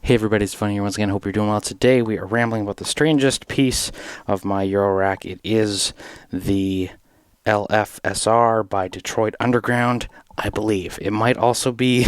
Hey everybody, it's Funny here once again. Hope you're doing well. Today we are rambling about the strangest piece of my Euro rack. It is the LFSR by Detroit Underground, I believe. It might also be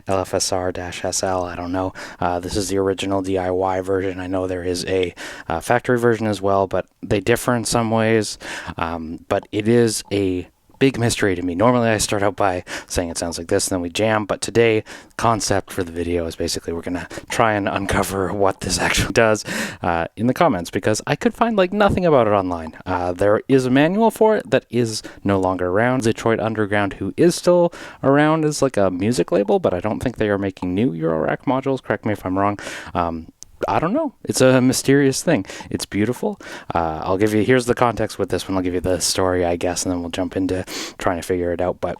LFSR-SL, I don't know. This is the original DIY version. I know there is a factory version as well, but they differ in some ways. But it is a big mystery to me. Normally I start out by saying it sounds like this and then we jam, but today concept for the video is basically we're gonna try and uncover what this actually does in the comments, because I could find like nothing about it online. There is a manual for it that is no longer around. Detroit Underground, who is still around, is like a music label, but I don't think they are making new Eurorack modules. Correct me if I'm wrong. I don't know. It's a mysterious thing. It's beautiful. I'll give you, here's the context with this one. I'll give you the story, I guess, and then we'll jump into trying to figure it out. But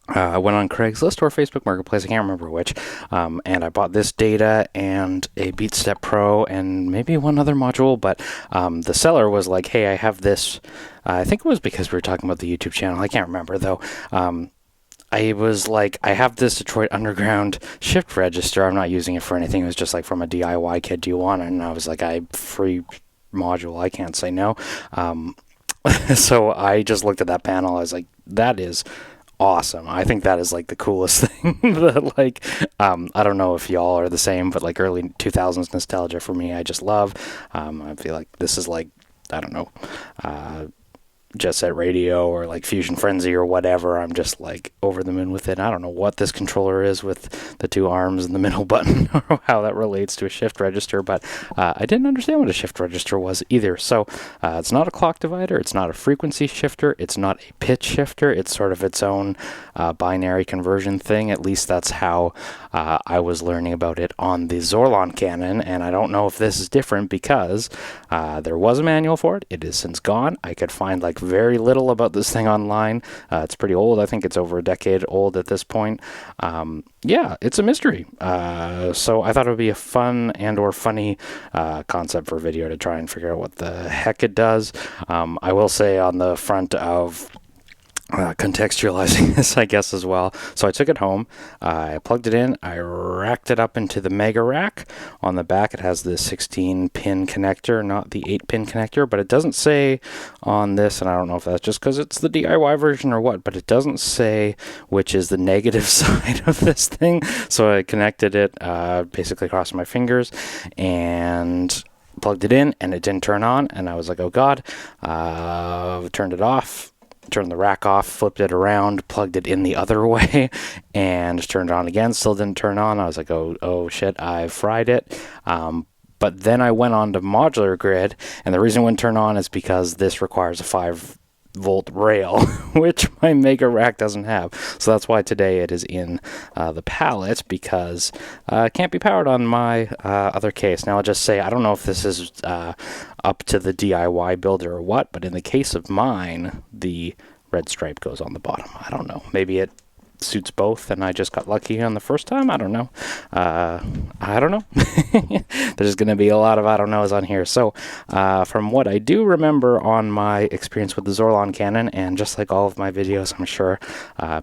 I went on Craigslist or Facebook Marketplace, I can't remember which, and I bought this data and a BeatStep Pro and maybe one other module, but the seller was like, hey, I have this. I think it was because we were talking about the YouTube channel. I can't remember, though. I was like, I have this Detroit Underground shift register. I'm not using it for anything. It was just like from a DIY kit. Do you want it? And I was like, free module. I can't say no. So I just looked at that panel. I was like, that is awesome. I think that is like the coolest thing. That like, I don't know if y'all are the same, but like early 2000s nostalgia for me, I just love. I feel like this is like, I don't know, Jet Set Radio or like Fusion Frenzy or whatever. I'm just like over the moon with it. I don't know what this controller is with the two arms and the middle button or how that relates to a shift register, but I didn't understand what a shift register was either. So it's not a clock divider, it's not a frequency shifter, it's not a pitch shifter, it's sort of its own binary conversion thing. At least that's how I was learning about it on the Zorlon Canon, and I don't know if this is different because there was a manual for it. It is since gone. I could find like very little about this thing online. It's pretty old. I think it's over a decade old at this point. Yeah, it's a mystery. So I thought it would be a fun and or funny concept for a video to try and figure out what the heck it does. I will say on the front of contextualizing this, I guess, as well. So I took it home, I plugged it in, I racked it up into the Mega Rack. On the back it has the 16-pin connector, not the 8-pin connector, but it doesn't say on this, and I don't know if that's just because it's the DIY version or what, but it doesn't say which is the negative side of this thing. So I connected it basically across my fingers and plugged it in, and it didn't turn on, and I was like, oh god. Turned it off, turned the rack off, flipped it around, plugged it in the other way, and turned it on again. Still didn't turn on. I was like, oh shit, I fried it. But then I went on to modular grid, and the reason it wouldn't turn on is because this requires a 5-volt rail, which my Mega Rack doesn't have. So that's why today it is in the pallet, because it can't be powered on my other case. Now I'll just say, I don't know if this is up to the DIY builder or what, but in the case of mine, the red stripe goes on the bottom. I don't know. Maybe it suits both and I just got lucky on the first time. I don't know. I don't know. There's going to be a lot of I don't knows on here. So from what I do remember on my experience with the Zorlon Canon, and just like all of my videos, I'm sure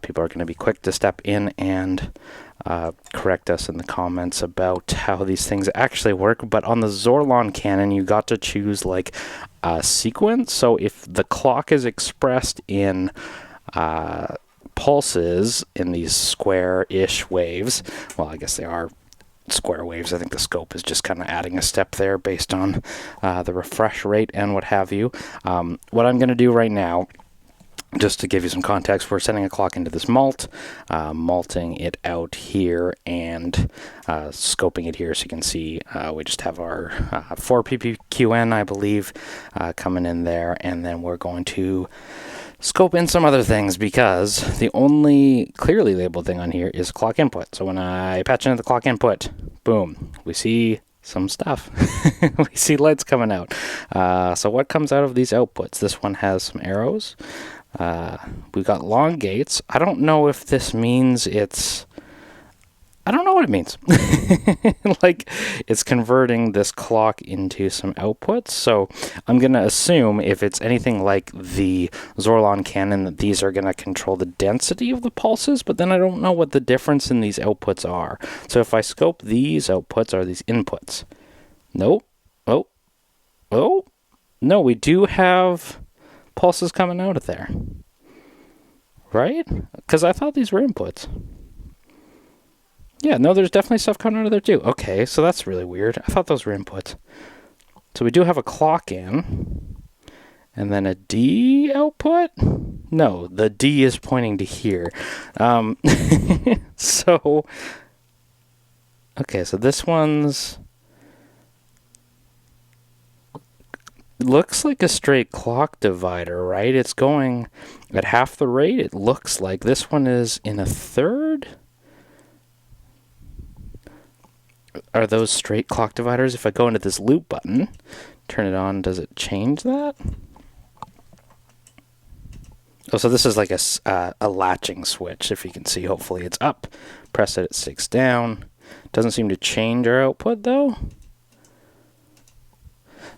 people are going to be quick to step in and correct us in the comments about how these things actually work. But on the Zorlon Canon, you got to choose like a sequence. So if the clock is expressed in pulses in these square-ish waves, well, I guess they are square waves. I think the scope is just kind of adding a step there based on the refresh rate and what have you. What I'm going to do right now, just to give you some context, we're sending a clock into this mult, malting it out here and scoping it here so you can see we just have our 4 ppqn, I believe, coming in there, and then we're going to scope in some other things, because the only clearly labeled thing on here is clock input. So when I patch into the clock input, boom, we see some stuff. We see lights coming out. So what comes out of these outputs? This one has some arrows. We've got long gates. I don't know if this means it's I don't know what it means. Like, it's converting this clock into some outputs. So I'm going to assume if it's anything like the Zorlon cannon, that these are going to control the density of the pulses, but then I don't know what the difference in these outputs are. So if I scope these outputs, are these inputs? Nope. Oh, no, we do have pulses coming out of there. Right? Because I thought these were inputs. Yeah, no, there's definitely stuff coming out of there too. Okay, so that's really weird. I thought those were inputs. So we do have a clock in. And then a D output? No, the D is pointing to here. So, okay, so this one's... looks like a straight clock divider, right? It's going at half the rate. It looks like this one is in a third. Are those straight clock dividers? If I go into this loop button, turn it on, does it change that? Oh, so this is like a latching switch, if you can see. Hopefully it's up. Press it, it sticks down. Doesn't seem to change our output, though.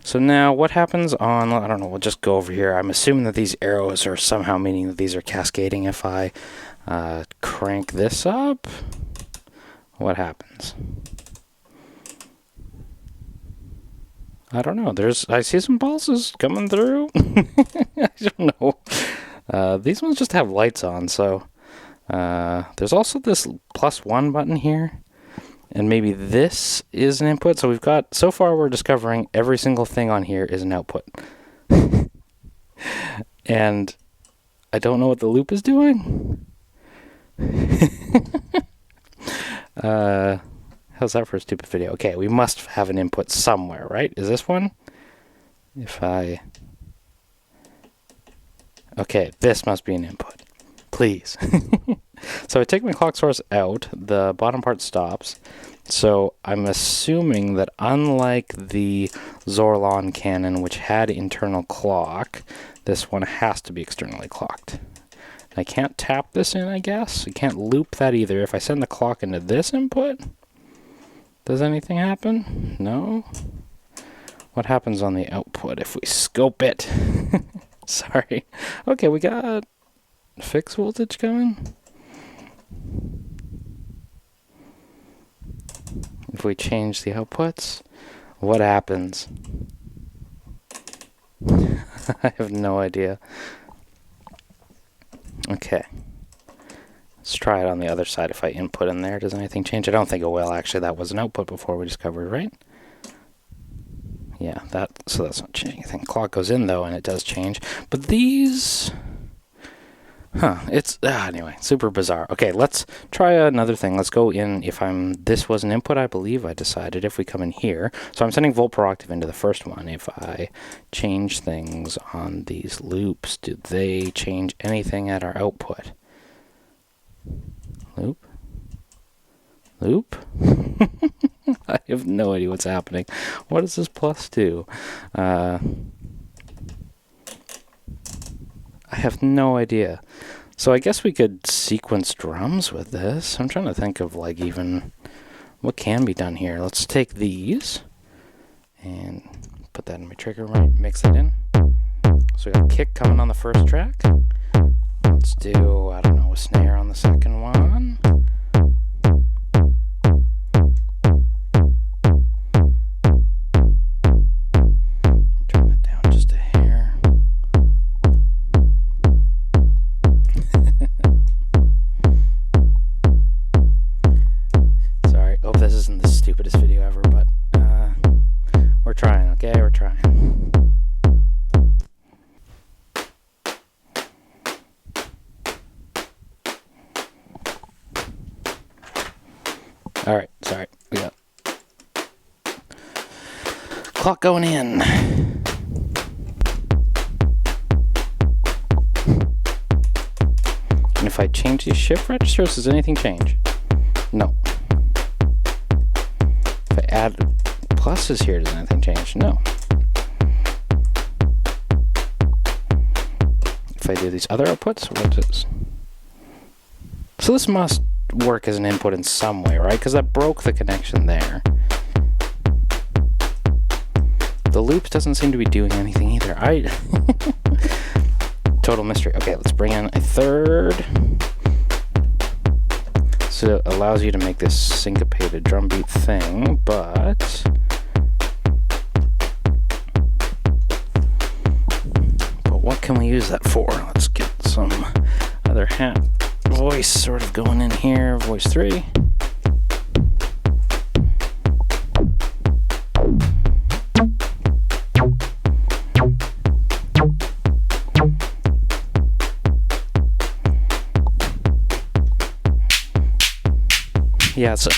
So now what happens on, I don't know, we'll just go over here. I'm assuming that these arrows are somehow meaning that these are cascading. If I crank this up, what happens? I don't know. I see some pulses coming through. I don't know. These ones just have lights on, so there's also this +1 button here. And maybe this is an input. So we've got, so far we're discovering every single thing on here is an output. And I don't know what the loop is doing. How's that for a stupid video? Okay, we must have an input somewhere, right? Is this one? Okay, this must be an input. Please. So I take my clock source out, the bottom part stops. So I'm assuming that unlike the Zorlon cannon, which had internal clock, this one has to be externally clocked. I can't tap this in, I guess. I can't loop that either. If I send the clock into this input, does anything happen? No? What happens on the output if we scope it? Sorry. Okay, we got fixed voltage coming. If we change the outputs, what happens? I have no idea. Okay. Let's try it on the other side. If I input in there, does anything change? I don't think it will. Actually, that was an output before we discovered, right? Yeah, so that's not changing anything. Clock goes in, though, and it does change. But these... anyway, super bizarre. Okay, let's try another thing. Let's go in. This was an input, I believe I decided. If we come in here, so I'm sending volt per octave into the first one. If I change things on these loops, do they change anything at our output? Loop? I have no idea what's happening. What does this plus do? I have no idea. So I guess we could sequence drums with this. I'm trying to think of like even what can be done here. Let's take these and put that in my trigger, right? Mix it in. So we got a kick coming on the first track. Let's do, I don't know, a snare on the second one. Turn that down just a hair. Sorry, hope this isn't the stupidest video ever, but we're trying, okay? We're trying. All right, sorry. We got clock going in. And if I change these shift registers, does anything change? No. If I add pluses here, does anything change? No. If I do these other outputs, what is this? So this must work as an input in some way, right? Because that broke the connection there. The loop doesn't seem to be doing anything either. Total mystery. Okay, let's bring in a third. So it allows you to make this syncopated drum beat thing, but what can we use that for? Let's get some other voice sort of going in here. Voice 3. Yeah, so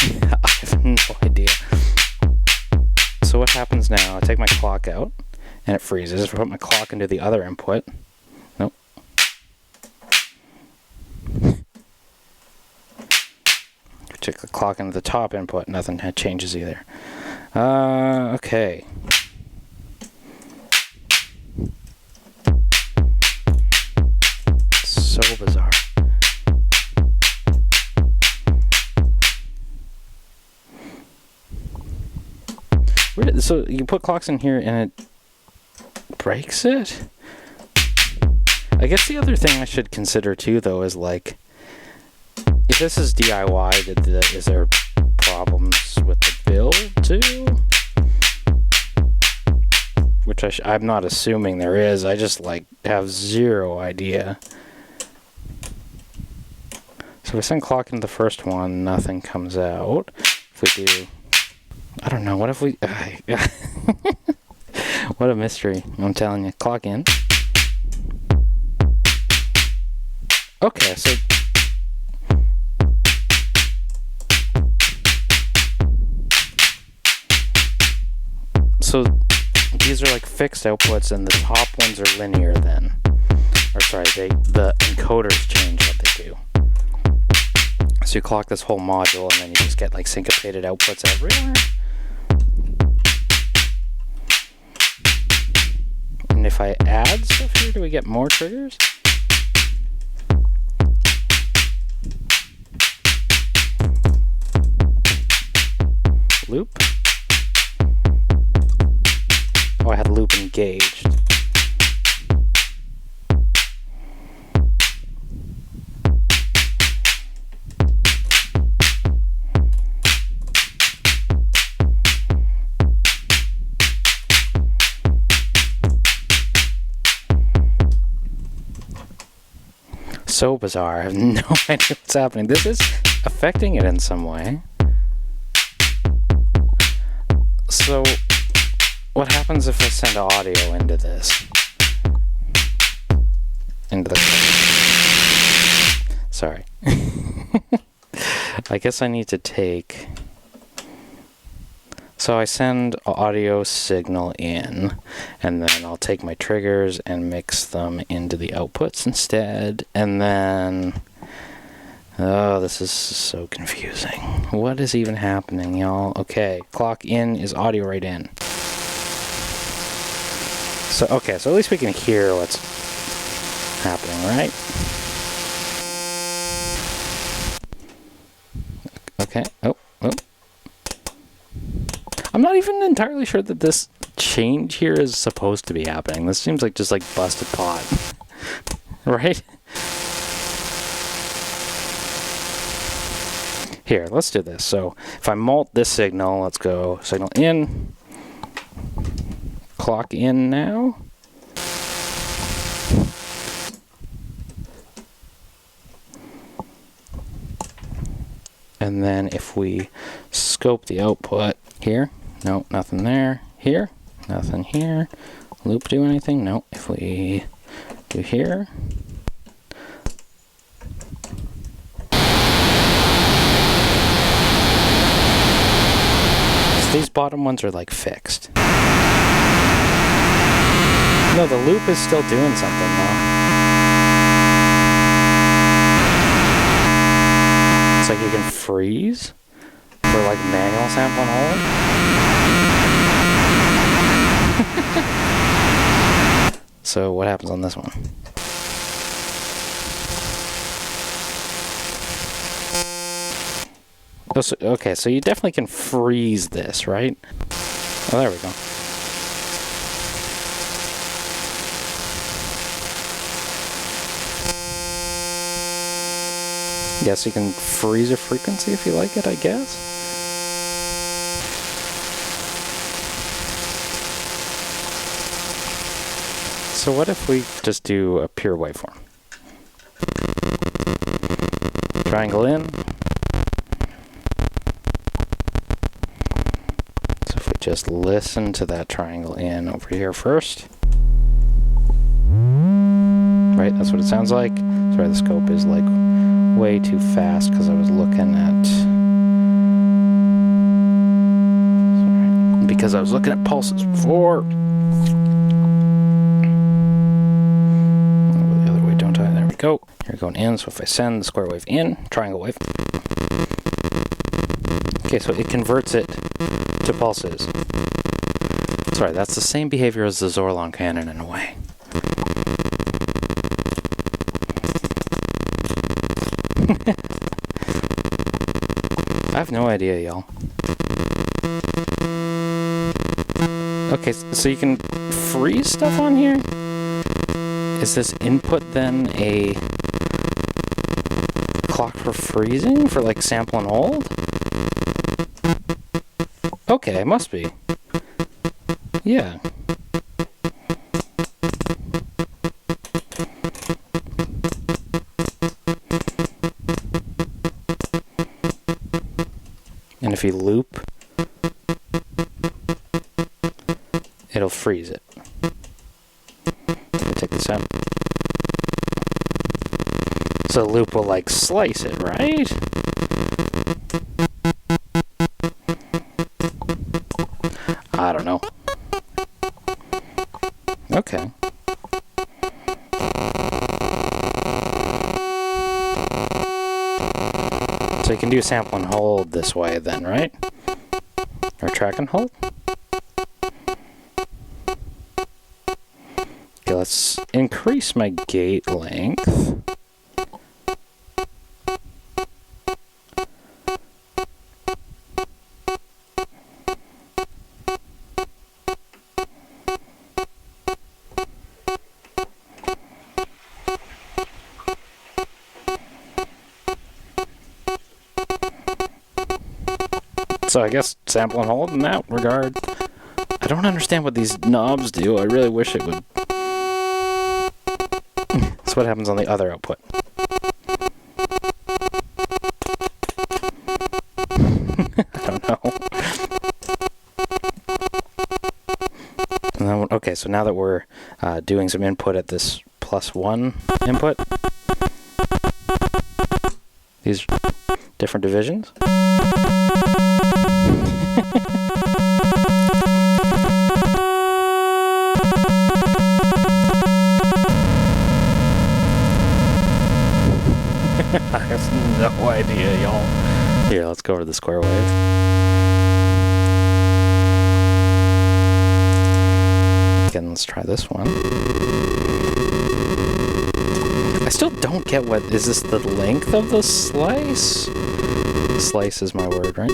I have no idea. So what happens now? I take my clock out and it freezes. If I put my clock into the other input, nope. Check the clock into the top input, nothing changes either. Okay. So bizarre. So you put clocks in here and it breaks it? I guess the other thing I should consider too, though, is like, if this is DIY, is there problems with the build too? Which I'm not assuming there is. I just like have zero idea. So if we send clock into the first one, nothing comes out. If we do, I don't know, what if we... What a mystery, I'm telling you. Clock in. Okay, so... So, these are like fixed outputs and the top ones are linear then. Or sorry, the encoders change what they do. So you clock this whole module and then you just get like syncopated outputs everywhere. And if I add stuff here, do we get more triggers? Loop? Oh, I had loop engaged. So bizarre. I have no idea what's happening. This is affecting it in some way. So, what happens if I send audio into this? Sorry. I guess I need to take... So I send audio signal in, and then I'll take my triggers and mix them into the outputs instead, and then... Oh, this is so confusing. What is even happening, y'all? Okay, clock in is audio right in. So, okay, so at least we can hear what's happening, right? Okay, oh. I'm not even entirely sure that this change here is supposed to be happening. This seems like just like busted pot. Right? Here, let's do this. So if I mult this signal, let's go signal in, clock in now. And then if we scope the output here, no, nothing there. Here, nothing here. Loop do anything? No. If we do here. So these bottom ones are like fixed. No, the loop is still doing something though. It's like you can freeze for like manual sample and hold. So what happens on this one? Oh, so, okay, so you definitely can freeze this, right? Oh, there we go. Yeah, so you can freeze a frequency if you like it, I guess. So what if we just do a pure waveform? Triangle in. So if we just listen to that triangle in over here first. Right, that's what it sounds like. Sorry, the scope is like way too fast because I was looking at... Sorry, because I was looking at pulses before. I'll go the other way, don't I? There we go. You're going in, so if I send the square wave in, triangle wave. Okay, so it converts it to pulses. Sorry, that's the same behavior as the Zorlon cannon in a way. I have no idea, y'all. Okay, so you can freeze stuff on here? Is this input then a clock for freezing? For like sample and hold? Okay, it must be. Yeah. And if you loop, it'll freeze it. Take this out. So the loop will like slice it, right? I don't know. Okay. So you can do sample and hold this way then, right? Or track and hold? Okay, let's increase my gate length. So I guess sample and hold in that regard. I don't understand what these knobs do. I really wish it would. That's what happens on the other output. I don't know. And then, okay, so now that we're doing some input at this +1 input, these different divisions. I have no idea, y'all. Here, let's go over the square wave. Again, let's try this one. I still don't get what... Is this the length of the slice? Slice is my word, right?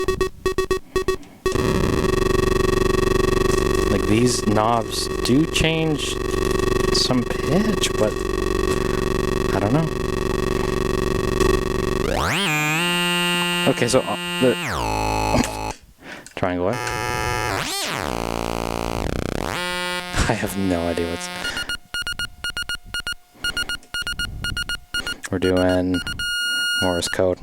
Like, these knobs do change some pitch, but... I don't know. Okay, so the triangle wave. I have no idea what's... We're doing Morse code.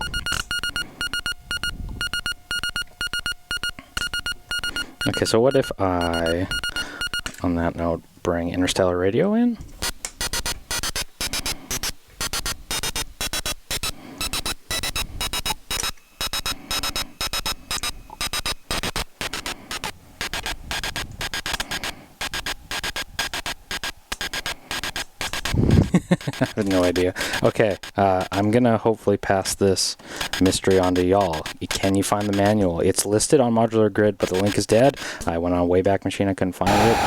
Okay, so what if I, on that note, bring interstellar radio in? I have no idea. Okay, I'm gonna hopefully pass this mystery on to y'all. Can you find the manual? It's listed on Modular Grid, but the link is dead. I went on Wayback Machine, I couldn't find it.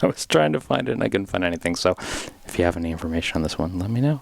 I was trying to find it and I couldn't find anything. So If you have any information on this one, let me know.